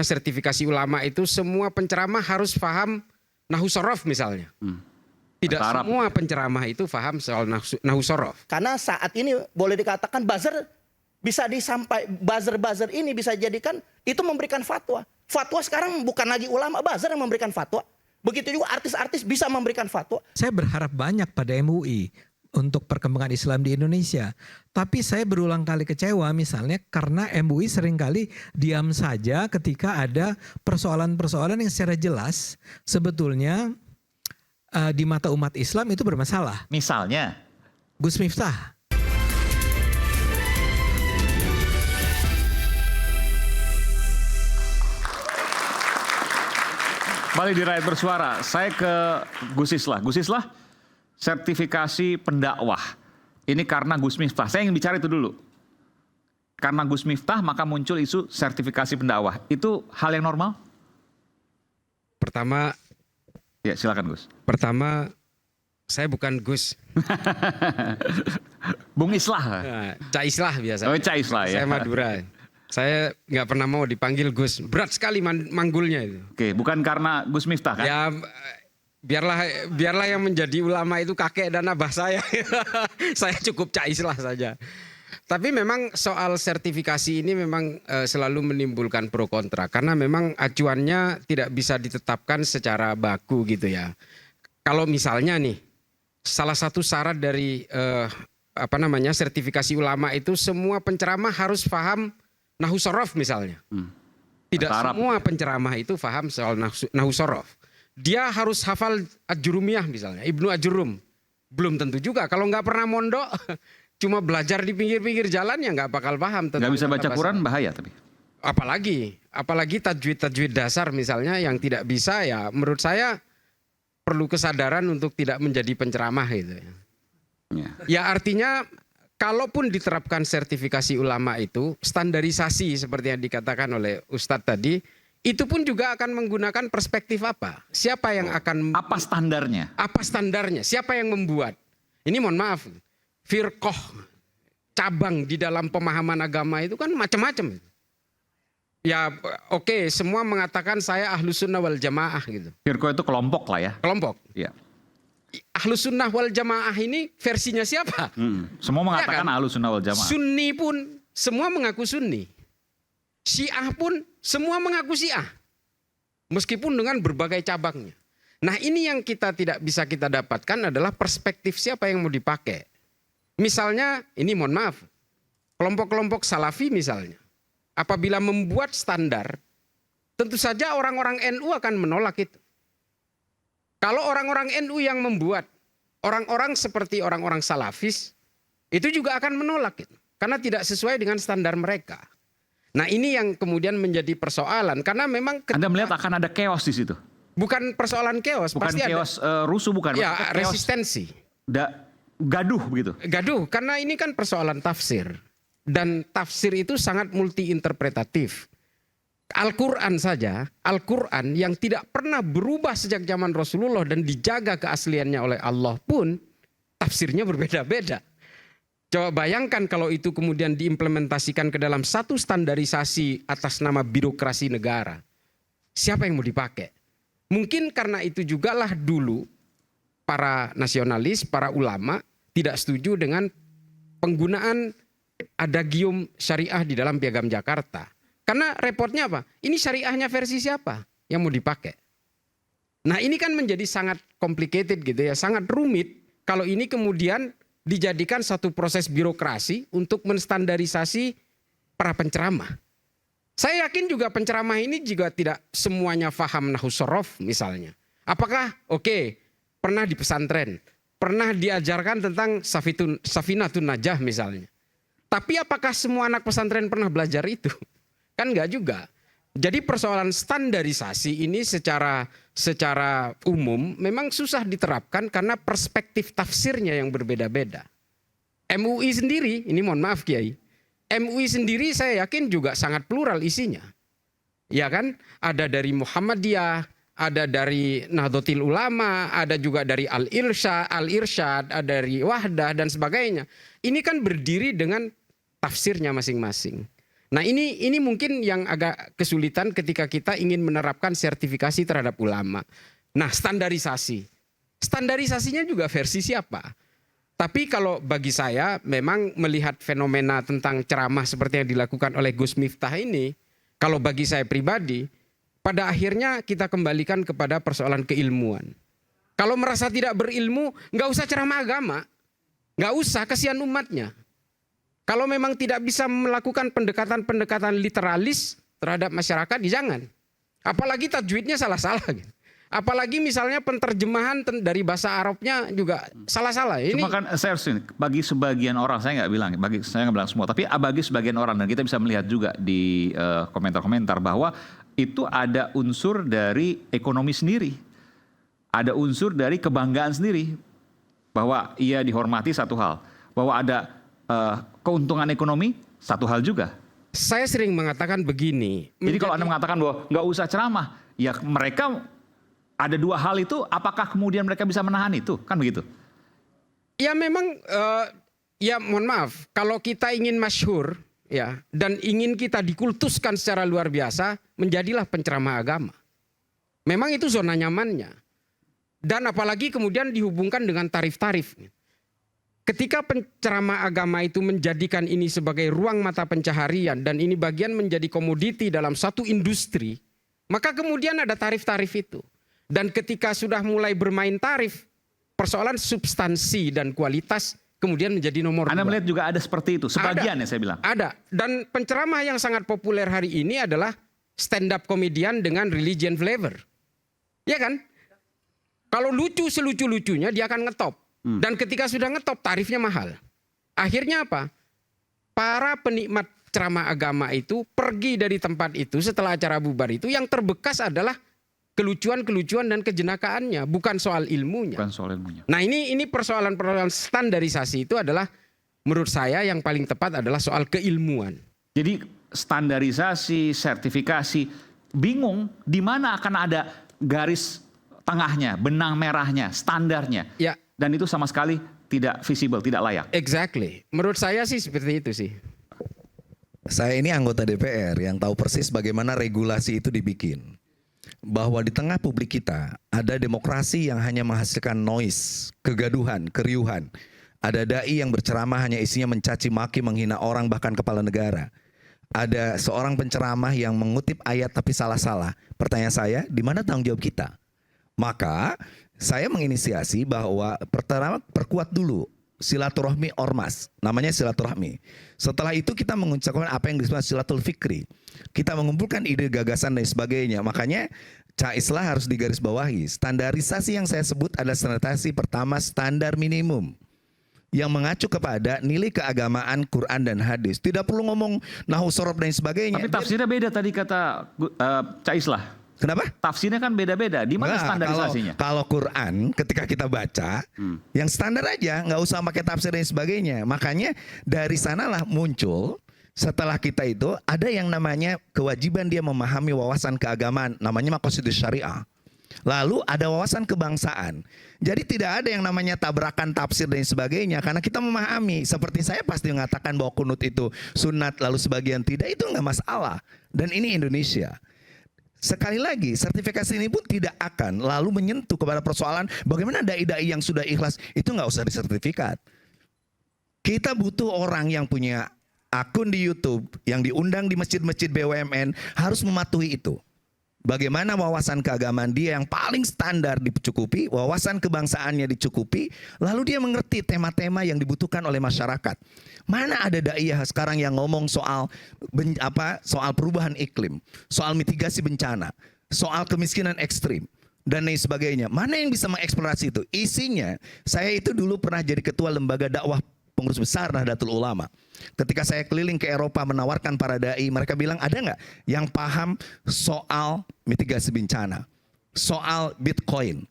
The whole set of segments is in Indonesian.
sertifikasi ulama itu semua penceramah harus paham nahwu sorof misalnya. Tidak semua penceramah itu paham soal nahwu sorof. Karena saat ini boleh dikatakan buzzer bisa buzzer ini bisa jadikan itu memberikan fatwa. Fatwa sekarang bukan lagi ulama, buzzer yang memberikan fatwa. Begitu juga artis-artis bisa memberikan fatwa. Saya berharap banyak pada MUI untuk perkembangan Islam di Indonesia. Tapi saya berulang kali kecewa misalnya karena MUI seringkali diam saja ketika ada persoalan-persoalan yang secara jelas sebetulnya di mata umat Islam itu bermasalah. Misalnya? Gus Miftah. Kembali di Rakyat Bersuara, saya ke Gus Islah. Gus Islah, sertifikasi pendakwah. Ini karena Gus Miftah. Saya ingin bicara itu dulu. Karena Gus Miftah maka muncul isu sertifikasi pendakwah. Itu hal yang normal? Pertama, ya silakan Gus. Pertama, saya bukan Gus. Bung Islah. Cak Islah biasa. Oh, Cak Islah ya. Saya Madura. Saya nggak pernah mau dipanggil Gus. Berat sekali manggulnya itu. Oke, bukan karena Gus Miftah kan? Ya biarlah yang menjadi ulama itu kakek dan abah saya. Saya cukup Cak Islah saja. Tapi memang soal sertifikasi ini memang selalu menimbulkan pro kontra. Karena memang acuannya tidak bisa ditetapkan secara baku gitu ya. Kalau misalnya nih, salah satu syarat dari sertifikasi ulama itu semua penceramah harus paham nahwu sorof misalnya. Tidak semua penceramah itu paham soal nahwu sorof. Dia harus hafal Ajurumiyah misalnya, Ibnu Ajurum. Belum tentu juga. Kalau nggak pernah mondok, cuma belajar di pinggir-pinggir jalan ya nggak bakal paham. Nggak bisa baca Quran bahaya tapi. Apalagi tajwid dasar misalnya yang tidak bisa ya menurut saya perlu kesadaran untuk tidak menjadi penceramah gitu ya. Ya artinya kalaupun diterapkan sertifikasi ulama itu standarisasi seperti yang dikatakan oleh Ustadz tadi, itu pun juga akan menggunakan perspektif apa? Siapa yang akan... Apa standarnya? Apa standarnya? Siapa yang membuat? Ini mohon maaf, firqoh, cabang di dalam pemahaman agama itu kan macam-macam. Ya oke, semua mengatakan saya ahlus sunnah wal jamaah gitu. Firqoh itu kelompok lah ya? Kelompok. Iya. Ahlus sunnah wal jamaah ini versinya siapa? Semua mengatakan ya kan? Ahlus sunnah wal jamaah. Sunni pun semua mengaku sunni. Syiah pun semua mengaku Syiah. Meskipun dengan berbagai cabangnya. Nah ini yang kita tidak bisa kita dapatkan adalah perspektif siapa yang mau dipakai. Misalnya, ini mohon maaf, kelompok-kelompok salafi misalnya. Apabila membuat standar, tentu saja orang-orang NU akan menolak itu. Kalau orang-orang NU yang membuat, orang-orang seperti orang-orang salafis, itu juga akan menolak itu. Karena tidak sesuai dengan standar mereka. Nah ini yang kemudian menjadi persoalan karena memang Anda melihat akan ada chaos di situ. Bukan persoalan chaos, bukan pasti chaos, ada rusuh bukan. Ya chaos, resistensi. Gaduh begitu. Gaduh karena ini kan persoalan tafsir dan tafsir itu sangat multi interpretatif. Al-Quran saja, Al-Quran yang tidak pernah berubah sejak zaman Rasulullah dan dijaga keasliannya oleh Allah pun tafsirnya berbeda-beda. Coba bayangkan kalau itu kemudian diimplementasikan ke dalam satu standarisasi atas nama birokrasi negara. Siapa yang mau dipakai? Mungkin karena itu jugalah dulu para nasionalis, para ulama tidak setuju dengan penggunaan adagium syariah di dalam Piagam Jakarta. Karena repotnya apa? Ini syariahnya versi siapa yang mau dipakai? Nah ini kan menjadi sangat complicated gitu ya, sangat rumit kalau ini kemudian dijadikan satu proses birokrasi untuk menstandarisasi para penceramah. Saya yakin juga penceramah ini juga tidak semuanya faham nahwu sorof misalnya. Apakah pernah di pesantren, pernah diajarkan tentang Safinatun Najah misalnya. Tapi apakah semua anak pesantren pernah belajar itu? Kan enggak juga. Jadi persoalan standarisasi ini secara umum memang susah diterapkan karena perspektif tafsirnya yang berbeda-beda. MUI sendiri, ini mohon maaf Kiai, MUI sendiri saya yakin juga sangat plural isinya. Ya kan, ada dari Muhammadiyah, ada dari Nahdlatul Ulama, ada juga dari Al-Irsyad, ada dari Wahdah dan sebagainya. Ini kan berdiri dengan tafsirnya masing-masing. Nah ini mungkin yang agak kesulitan ketika kita ingin menerapkan sertifikasi terhadap ulama. Nah standarisasinya juga versi siapa? Tapi kalau bagi saya memang melihat fenomena tentang ceramah seperti yang dilakukan oleh Gus Miftah ini, kalau bagi saya pribadi, pada akhirnya kita kembalikan kepada persoalan keilmuan. Kalau merasa tidak berilmu, nggak usah ceramah agama, nggak usah, kasihan umatnya. Kalau memang tidak bisa melakukan pendekatan-pendekatan literalis terhadap masyarakat, jangan. Apalagi tajwidnya salah-salah. Apalagi misalnya penterjemahan dari bahasa Arabnya juga salah-salah. Cuma kan saya harus ini, bagi sebagian orang, saya nggak bilang, saya nggak bilang semua, tapi bagi sebagian orang, dan kita bisa melihat juga di komentar-komentar bahwa itu ada unsur dari ekonomi sendiri, ada unsur dari kebanggaan sendiri, bahwa ia dihormati satu hal, bahwa ada keuntungan ekonomi satu hal juga. Saya sering mengatakan begini. Jadi kalau Anda mengatakan bahwa nggak usah ceramah, ya mereka ada dua hal itu, apakah kemudian mereka bisa menahan itu? Kan begitu. Ya memang, ya mohon maaf, kalau kita ingin masyhur ya dan ingin kita dikultuskan secara luar biasa, menjadilah penceramah agama. Memang itu zona nyamannya. Dan apalagi kemudian dihubungkan dengan tarif-tarif. Ketika penceramah agama itu menjadikan ini sebagai ruang mata pencaharian dan ini bagian menjadi komoditi dalam satu industri, maka kemudian ada tarif-tarif itu. Dan ketika sudah mulai bermain tarif, persoalan substansi dan kualitas kemudian menjadi nomor Anda 2. melihat juga ada seperti itu, sebagian ya saya bilang. Ada, dan penceramah yang sangat populer hari ini adalah stand up comedian dengan religion flavor. Ya kan? Kalau lucu selucu-lucunya dia akan ngetop. Dan ketika sudah ngetop tarifnya mahal. Akhirnya apa? Para penikmat ceramah agama itu pergi dari tempat itu setelah acara bubar itu, yang terbekas adalah kelucuan-kelucuan dan kejenakaannya, bukan soal ilmunya. Bukan soal ilmunya. Nah ini persoalan-persoalan standarisasi itu adalah menurut saya yang paling tepat adalah soal keilmuan. Jadi standarisasi, sertifikasi, bingung di mana akan ada garis tengahnya, benang merahnya, standarnya. Ya. Dan itu sama sekali tidak visible, tidak layak. Exactly. Menurut saya sih seperti itu sih. Saya ini anggota DPR yang tahu persis bagaimana regulasi itu dibikin. Bahwa di tengah publik kita ada demokrasi yang hanya menghasilkan noise, kegaduhan, keriuhan. Ada dai yang berceramah hanya isinya mencaci maki, menghina orang, bahkan kepala negara. Ada seorang penceramah yang mengutip ayat tapi salah-salah. Pertanyaan saya, di mana tanggung jawab kita? Maka saya menginisiasi bahwa pertama perkuat dulu silaturahmi ormas, namanya silaturahmi. Setelah itu kita mengucapkan apa yang disebut silatul fikri. Kita mengumpulkan ide, gagasan dan sebagainya. Makanya Caislah harus digarisbawahi. Standarisasi yang saya sebut adalah standarisasi pertama, standar minimum yang mengacu kepada nilai keagamaan Quran dan hadis. Tidak perlu ngomong nahu sorob dan sebagainya. Tapi tafsirnya beda tadi kata Caislah. Kenapa? Tafsirnya kan beda-beda. Di mana standarisasinya? Kalau Quran ketika kita baca, yang standar aja, nggak usah pakai tafsir dan sebagainya. Makanya dari sanalah muncul setelah kita itu ada yang namanya kewajiban dia memahami wawasan keagamaan, namanya maqasidus syariah. Lalu ada wawasan kebangsaan. Jadi tidak ada yang namanya tabrakan tafsir dan sebagainya, karena kita memahami. Seperti saya pasti mengatakan bahwa kunut itu sunat, lalu sebagian tidak, itu nggak masalah. Dan ini Indonesia. Sekali lagi, sertifikasi ini pun tidak akan lalu menyentuh kepada persoalan bagaimana dai-dai yang sudah ikhlas, itu nggak usah disertifikat. Kita butuh orang yang punya akun di YouTube, yang diundang di masjid-masjid BUMN, harus mematuhi itu. Bagaimana wawasan keagamaan dia yang paling standar dicukupi, wawasan kebangsaannya dicukupi, lalu dia mengerti tema-tema yang dibutuhkan oleh masyarakat. Mana ada dai sekarang yang ngomong soal soal perubahan iklim, soal mitigasi bencana, soal kemiskinan ekstrim dan lain sebagainya. Mana yang bisa mengeksplorasi itu? Isinya, saya itu dulu pernah jadi ketua lembaga dakwah pengurus besar Nahdlatul Ulama. Ketika saya keliling ke Eropa menawarkan para dai, mereka bilang ada nggak yang paham soal mitigasi bencana, soal Bitcoin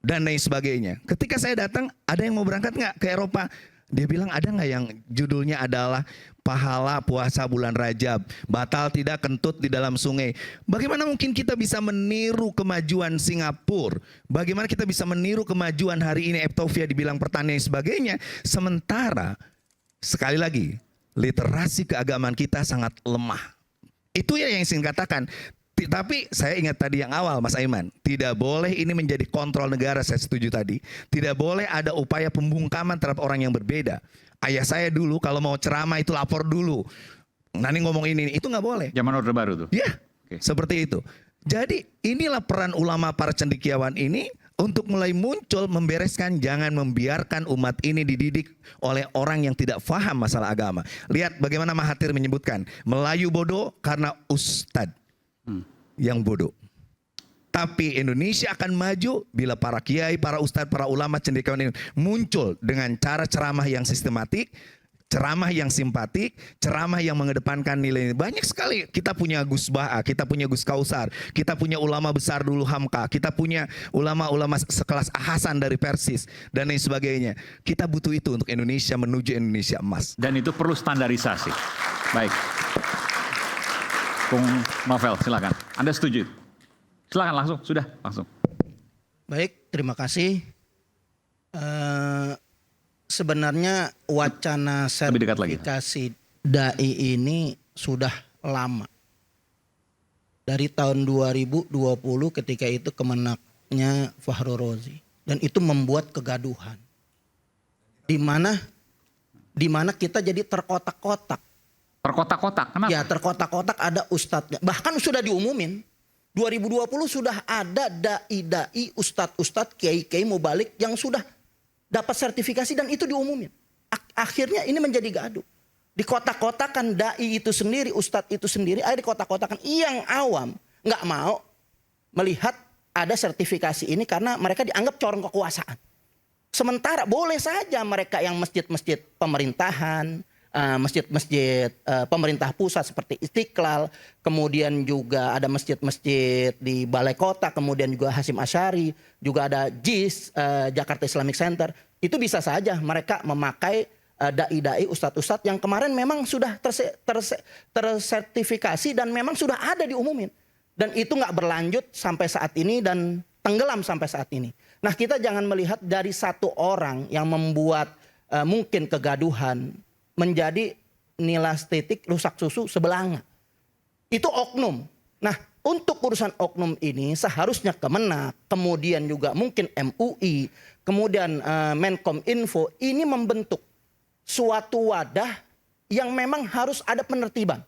dan lain sebagainya. Ketika saya datang, ada yang mau berangkat nggak ke Eropa? Dia bilang ada nggak yang judulnya adalah pahala puasa bulan Rajab, batal tidak kentut di dalam sungai. Bagaimana mungkin kita bisa meniru kemajuan Singapura? Bagaimana kita bisa meniru kemajuan hari ini Eptovia dibilang pertanian dan sebagainya? Sementara sekali lagi literasi keagamaan kita sangat lemah. Itu ya yang saya katakan. Tapi saya ingat tadi yang awal Mas Aiman, tidak boleh ini menjadi kontrol negara, saya setuju tadi. Tidak boleh ada upaya pembungkaman terhadap orang yang berbeda. Ayah saya dulu kalau mau ceramah itu lapor dulu. Nanti ngomong ini, itu nggak boleh. Zaman Orde Baru tuh. Ya, Oke. seperti itu. Jadi inilah peran ulama para cendekiawan ini untuk mulai muncul membereskan, jangan membiarkan umat ini dididik oleh orang yang tidak paham masalah agama. Lihat bagaimana Mahathir menyebutkan, Melayu bodoh karena ustadz yang bodoh. Tapi Indonesia akan maju bila para kiai, para ustadz, para ulama cendekiawan ini muncul dengan cara ceramah yang sistematik, ceramah yang simpatik, ceramah yang mengedepankan nilai. Banyak sekali kita punya Gus Baha, kita punya Gus Kausar, kita punya ulama besar dulu Hamka, kita punya ulama-ulama sekelas Hasan dari Persis dan lain sebagainya. Kita butuh itu untuk Indonesia menuju Indonesia emas. Dan itu perlu standarisasi. Baik. Bung Novel, silakan. Anda setuju? Silakan langsung, sudah langsung. Baik, terima kasih. Sebenarnya wacana Lebih dekat lagi. sertifikasi dai ini sudah lama. Dari tahun 2020 ketika itu kemenaknya Fahru Rozi. Dan itu membuat kegaduhan. Di mana kita jadi terkotak-kotak. Terkotak-kotak, kenapa? Ya terkotak-kotak ada ustadznya. Bahkan sudah diumumin. 2020 sudah ada dai-dai, ustadz-ustadz, kiai-kiai mubalik yang sudah dapat sertifikasi dan itu diumumin. Akhirnya ini menjadi gaduh. Di kotak-kotakan dai itu sendiri, ustadz itu sendiri, ada di kotak-kotakan yang awam nggak mau melihat ada sertifikasi ini karena mereka dianggap corong kekuasaan. Sementara boleh saja mereka yang masjid-masjid pemerintahan, masjid-masjid pemerintah pusat seperti Istiqlal, kemudian juga ada masjid-masjid di Balai Kota, kemudian juga Hasyim Asy'ari, juga ada JIS, Jakarta Islamic Center. Itu bisa saja mereka memakai dai-dai, ustadz-ustadz yang kemarin memang sudah tersertifikasi dan memang sudah ada diumumin. Dan itu nggak berlanjut sampai saat ini dan tenggelam sampai saat ini. Nah kita jangan melihat dari satu orang yang membuat mungkin kegaduhan, menjadi nilai estetik rusak susu sebelanga. Itu oknum. Nah untuk urusan oknum ini seharusnya Kemenak, kemudian juga mungkin MUI, kemudian Menkominfo ini membentuk suatu wadah yang memang harus ada penertiban.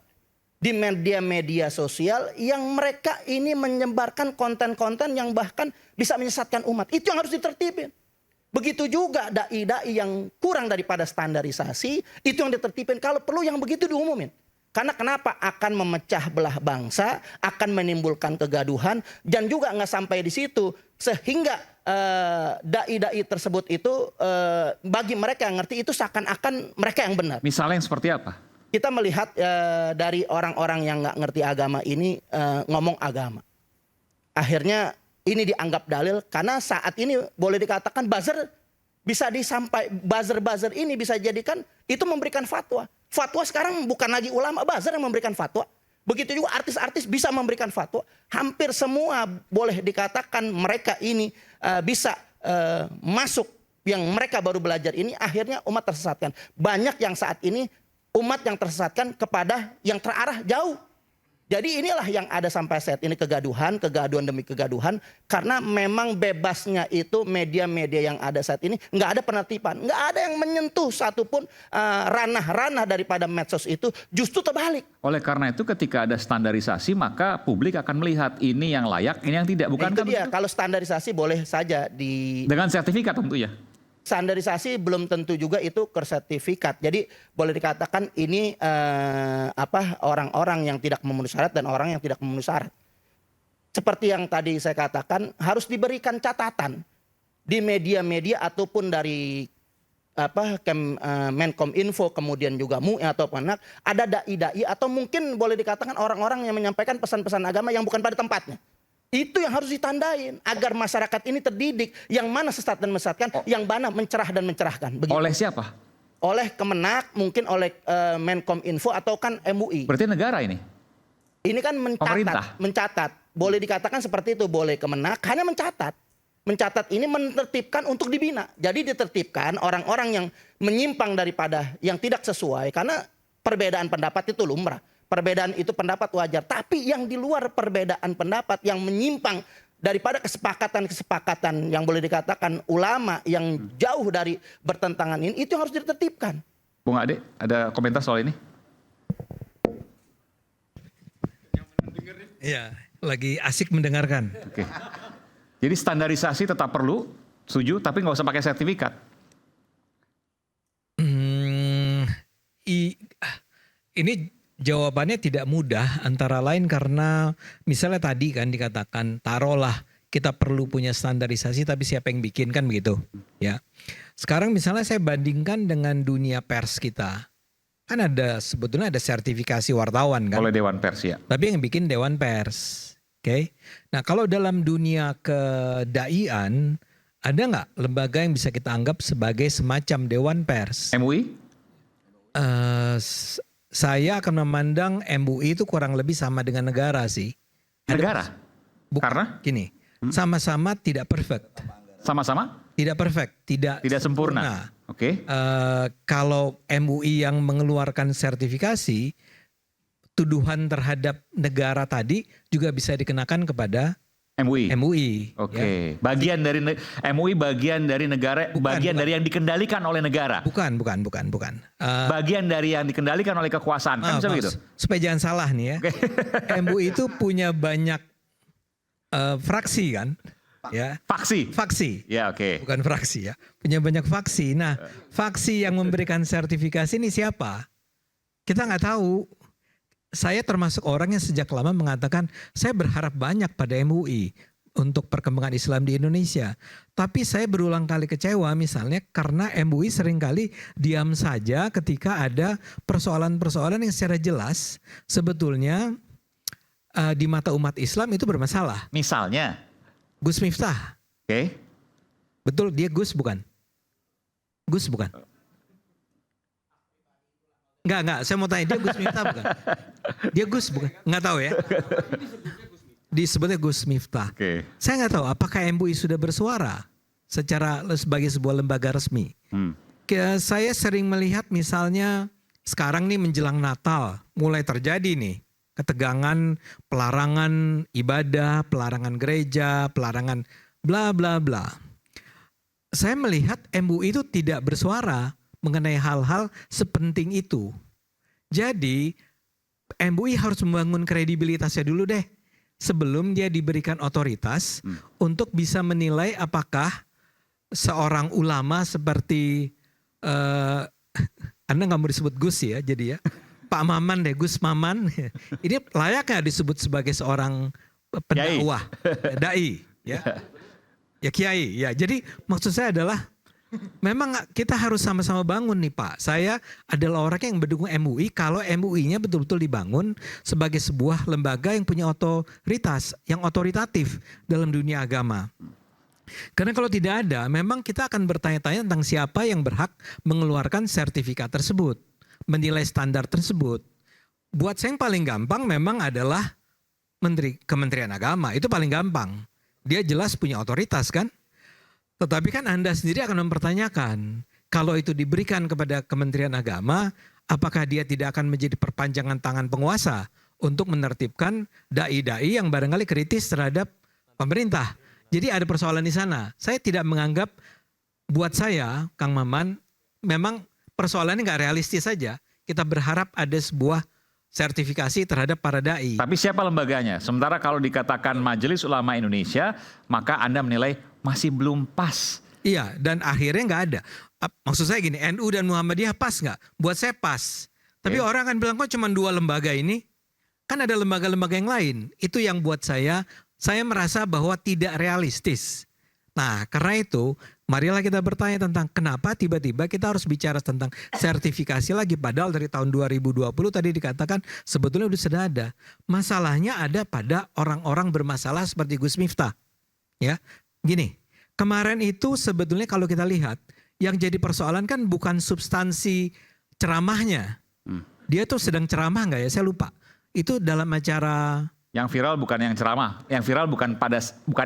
Di media-media sosial yang mereka ini menyebarkan konten-konten yang bahkan bisa menyesatkan umat. Itu yang harus ditertibin. Begitu juga dai-dai yang kurang daripada standarisasi, itu yang ditertibin. Kalau perlu yang begitu diumumin. Karena kenapa? Akan memecah belah bangsa, akan menimbulkan kegaduhan, dan juga nggak sampai di situ. Sehingga dai-dai tersebut itu bagi mereka yang ngerti itu seakan-akan mereka yang benar. Misalnya yang seperti apa? Kita melihat dari orang-orang yang nggak ngerti agama ini ngomong agama. Akhirnya ini dianggap dalil karena saat ini boleh dikatakan buzzer ini bisa jadikan itu memberikan fatwa. Fatwa sekarang bukan lagi ulama, buzzer yang memberikan fatwa. Begitu juga artis-artis bisa memberikan fatwa. Hampir semua boleh dikatakan mereka ini bisa masuk yang mereka baru belajar ini akhirnya umat tersesatkan. Banyak yang saat ini umat yang tersesatkan kepada yang terarah jauh. Jadi inilah yang ada sampai saat ini kegaduhan demi kegaduhan. Karena memang bebasnya itu media-media yang ada saat ini nggak ada penertiban. Nggak ada yang menyentuh satupun ranah-ranah daripada medsos itu, justru terbalik. Oleh karena itu ketika ada standarisasi maka publik akan melihat ini yang layak, ini yang tidak. Bukankah Itu dia, begitu? kalau standarisasi boleh saja Dengan sertifikat tentu ya. Standarisasi belum tentu juga itu bersertifikat. Jadi boleh dikatakan ini orang-orang yang tidak memenuhi syarat dan orang yang tidak memenuhi syarat. Seperti yang tadi saya katakan harus diberikan catatan di media-media ataupun dari Menkominfo kemudian juga MUI atau Kemenak ada dai-dai atau mungkin boleh dikatakan orang-orang yang menyampaikan pesan-pesan agama yang bukan pada tempatnya. Itu yang harus ditandain agar masyarakat ini terdidik yang mana sesat dan mesatkan, yang mana mencerah dan mencerahkan. Begitu. Oleh siapa? Oleh Kemenak, mungkin oleh Menkominfo atau kan MUI. Berarti negara ini? Ini kan Pemerintah. mencatat. Boleh dikatakan seperti itu, boleh Kemenak hanya mencatat. Mencatat ini menertibkan untuk dibina. Jadi ditertibkan orang-orang yang menyimpang daripada yang tidak sesuai karena Perbedaan pendapat itu lumrah. Perbedaan itu pendapat wajar. Tapi yang di luar perbedaan pendapat yang menyimpang daripada kesepakatan-kesepakatan yang boleh dikatakan ulama yang jauh dari bertentangan ini, itu yang harus ditertibkan. Bung Ade, ada komentar soal ini? Iya, lagi asik mendengarkan. Oke. Jadi standarisasi tetap perlu, setuju, tapi nggak usah pakai sertifikat. Ini jawabannya tidak mudah, antara lain karena misalnya tadi kan dikatakan taruhlah kita perlu punya standarisasi tapi siapa yang bikin, kan begitu ya. Sekarang misalnya saya bandingkan dengan dunia pers kita, kan sebetulnya ada sertifikasi wartawan kan, Oleh Dewan Pers ya. tapi yang bikin Dewan Pers. Oke. Nah, kalau dalam dunia kedaian ada nggak lembaga yang bisa kita anggap sebagai semacam Dewan Pers? MUI? Saya akan memandang MUI itu kurang lebih sama dengan negara sih. Negara? Karena? Gini, sama-sama tidak perfect. Sama-sama? Tidak perfect, tidak Sempurna. Oke. Kalau MUI yang mengeluarkan sertifikasi, tuduhan terhadap negara tadi juga bisa dikenakan kepada MUI? MUI. Oke. Ya. Bagian dari MUI bagian dari negara, bagian dari yang dikendalikan oleh negara. Bukan. Bagian dari yang dikendalikan oleh kekuasaan. Kan bisa begitu? Supaya jangan salah nih ya. MUI itu punya banyak fraksi kan? Ya. Faksi? Ya, oke. Bukan fraksi ya. Punya banyak faksi. Nah, faksi yang memberikan sertifikasi ini siapa? Kita nggak tahu. Saya termasuk orang yang sejak lama mengatakan saya berharap banyak pada MUI untuk perkembangan Islam di Indonesia. Tapi saya berulang kali kecewa misalnya karena MUI seringkali diam saja ketika ada persoalan-persoalan yang secara jelas sebetulnya di mata umat Islam itu bermasalah. Misalnya? Gus Miftah. Oke. Betul, dia Gus bukan? Gus bukan? Enggak, saya mau tanya, dia Gus Miftah bukan? Dia Gus bukan? Enggak tahu ya. Disebutnya Gus Miftah. Oke. Saya enggak tahu apakah MUI sudah bersuara secara sebagai sebuah lembaga resmi. Saya sering melihat misalnya sekarang nih menjelang Natal mulai terjadi nih ketegangan, pelarangan ibadah, pelarangan gereja, pelarangan bla bla bla. Saya melihat MUI itu tidak bersuara mengenai hal-hal sepenting itu. Jadi MUI harus membangun kredibilitasnya dulu deh sebelum dia diberikan otoritas untuk bisa menilai apakah seorang ulama seperti Anda nggak mau disebut Gus ya, jadi ya Pak Maman deh, Gus Maman, ini layaknya disebut sebagai seorang pendakwah, dai, ya kiai, ya. Jadi maksud saya adalah memang kita harus sama-sama bangun nih Pak. Saya adalah orang yang mendukung MUI kalau MUI-nya betul-betul dibangun sebagai sebuah lembaga yang punya otoritas, yang otoritatif dalam dunia agama. Karena kalau tidak ada, memang kita akan bertanya-tanya tentang siapa yang berhak mengeluarkan sertifikat tersebut, menilai standar tersebut. Buat saya yang paling gampang memang adalah Kementerian Agama, itu paling gampang. Dia jelas punya otoritas kan? Tetapi kan Anda sendiri akan mempertanyakan, kalau itu diberikan kepada Kementerian Agama, apakah dia tidak akan menjadi perpanjangan tangan penguasa untuk menertibkan dai-dai yang barangkali kritis terhadap pemerintah. Jadi ada persoalan di sana. Saya tidak menganggap, buat saya, Kang Maman, memang persoalannya nggak realistis saja. Kita berharap ada sebuah sertifikasi terhadap para dai. Tapi siapa lembaganya? Sementara kalau dikatakan Majelis Ulama Indonesia, maka Anda menilai masih belum pas. Iya, dan akhirnya nggak ada. Maksud saya gini, NU dan Muhammadiyah pas nggak? Buat saya pas. Tapi orang akan bilang kok cuma 2 lembaga ini? Kan ada lembaga-lembaga yang lain. Itu yang buat saya merasa bahwa tidak realistis. Nah, karena itu marilah kita bertanya tentang kenapa tiba-tiba kita harus bicara tentang sertifikasi lagi. Padahal dari tahun 2020 tadi dikatakan sebetulnya sudah ada. Masalahnya ada pada orang-orang bermasalah seperti Gus Miftah. Ya, gini, kemarin itu sebetulnya kalau kita lihat yang jadi persoalan kan bukan substansi ceramahnya. Dia tuh sedang ceramah nggak ya? Saya lupa. Itu dalam acara. Yang viral bukan yang ceramah, yang viral bukan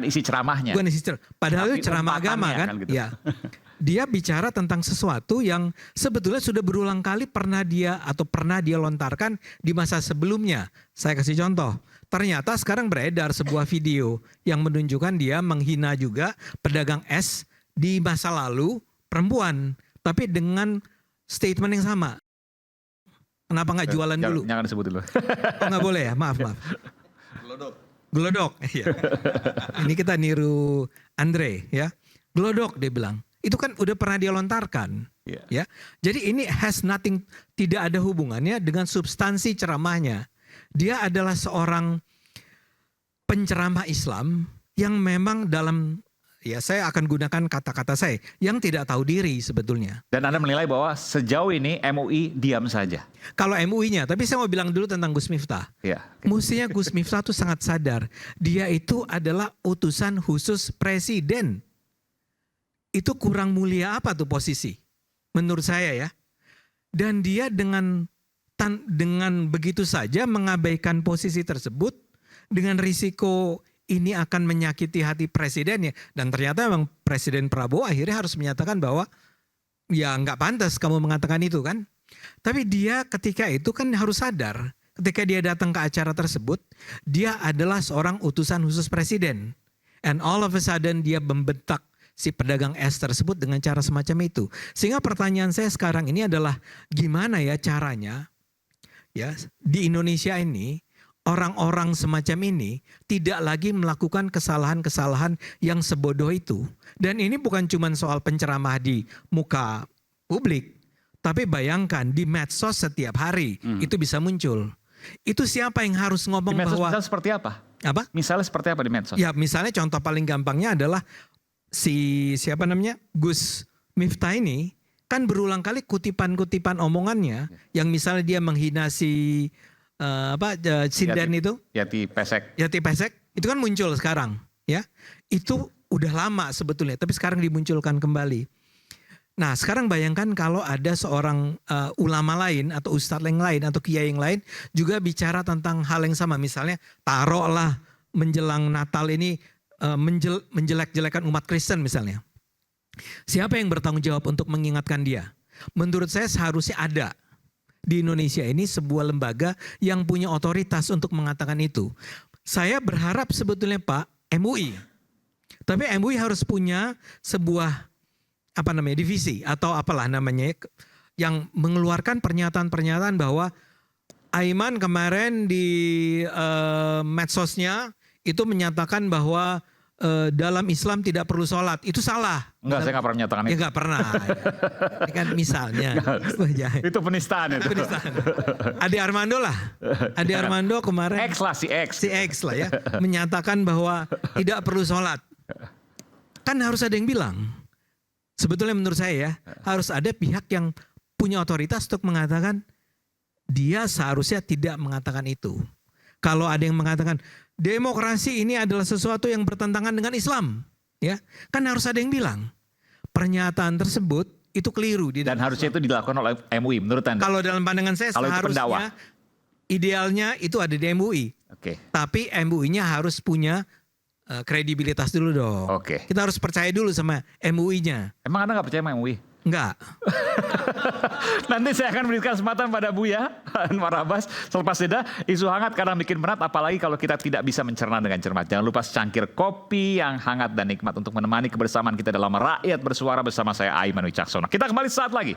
isi ceramahnya. Bukan isi ceramah. Padahal itu ceramah agama kan? Gitu. Ya. dia bicara tentang sesuatu yang sebetulnya sudah berulang kali pernah dia lontarkan di masa sebelumnya. Saya kasih contoh. Ternyata sekarang beredar sebuah video yang menunjukkan dia menghina juga pedagang es di masa lalu perempuan, tapi dengan statement yang sama. Kenapa nggak jualan dulu? Jangan disebut dulu. Oh, nggak boleh ya, maaf. Glodok. Iya. Ini kita niru Andre ya. Glodok dia bilang. Itu kan udah pernah dia lontarkan. Iya. Ya. Jadi ini tidak ada hubungannya dengan substansi ceramahnya. Dia adalah seorang penceramah Islam yang memang saya akan gunakan kata-kata saya, yang tidak tahu diri sebetulnya. Dan Anda menilai bahwa sejauh ini MUI diam saja. Kalau MUI-nya, tapi saya mau bilang dulu tentang Gus Miftah. Iya. Mestinya Gus Miftah tuh sangat sadar. Dia itu adalah utusan khusus presiden. Itu kurang mulia apa tuh posisi? Menurut saya ya. Dan dia dengan begitu saja mengabaikan posisi tersebut dengan risiko ini akan menyakiti hati presidennya. Dan ternyata memang Presiden Prabowo akhirnya harus menyatakan bahwa ya nggak pantas kamu mengatakan itu kan. Tapi dia ketika itu kan harus sadar. Ketika dia datang ke acara tersebut, dia adalah seorang utusan khusus presiden. And all of a sudden dia membentak si pedagang es tersebut dengan cara semacam itu. Sehingga pertanyaan saya sekarang ini adalah gimana ya caranya ya di Indonesia ini orang-orang semacam ini tidak lagi melakukan kesalahan-kesalahan yang sebodoh itu. Dan ini bukan cuma soal penceramah di muka publik. Tapi bayangkan di medsos setiap hari itu bisa muncul. Itu siapa yang harus ngomong Di medsos bahwa... misalnya seperti apa? Apa? Misalnya seperti apa di medsos? Ya misalnya contoh paling gampangnya adalah Gus Miftah ini kan berulang kali kutipan-kutipan omongannya yang misalnya dia menghina Sinden itu Yati Pesek. itu kan muncul sekarang ya. Itu udah lama sebetulnya tapi sekarang dimunculkan kembali. Nah sekarang bayangkan kalau ada seorang ulama lain atau ustadz yang lain atau kiai yang lain juga bicara tentang hal yang sama. Misalnya taruhlah menjelang Natal ini menjelek-jelekan umat Kristen misalnya. Siapa yang bertanggung jawab untuk mengingatkan dia? Menurut saya seharusnya ada di Indonesia ini sebuah lembaga yang punya otoritas untuk mengatakan itu. Saya berharap sebetulnya Pak MUI. Tapi MUI harus punya sebuah divisi atau apalah namanya yang mengeluarkan pernyataan-pernyataan bahwa Aiman kemarin di medsosnya itu menyatakan bahwa dalam Islam tidak perlu sholat. Itu salah. Enggak, saya nggak pernah menyatakan Ya itu. nggak pernah. Ini kan misalnya. Itu penistaan itu. Adi Armando kemarin. Si X lah ya. Menyatakan bahwa tidak perlu sholat. Kan harus ada yang bilang. Sebetulnya menurut saya ya. Harus ada pihak yang punya otoritas untuk mengatakan. Dia seharusnya tidak mengatakan itu. Kalau ada yang mengatakan demokrasi ini adalah sesuatu yang bertentangan dengan Islam, ya kan harus ada yang bilang pernyataan tersebut itu keliru dan harusnya itu dilakukan oleh MUI menurut Anda. Kalau dalam pandangan saya kalau seharusnya idealnya itu ada di MUI. Oke. Tapi MUI-nya harus punya kredibilitas dulu dong. Oke. Kita harus percaya dulu sama MUI-nya. Emang Anda nggak percaya sama MUI? Enggak. Nanti saya akan berikan kesempatan pada Buya Anwar Abbas selepas jeda. Isu hangat kadang bikin berat, apalagi kalau kita tidak bisa mencerna dengan cermat. Jangan lupa secangkir kopi yang hangat dan nikmat untuk menemani kebersamaan kita dalam Rakyat Bersuara bersama saya Aiman Wicaksono. Kita kembali saat lagi.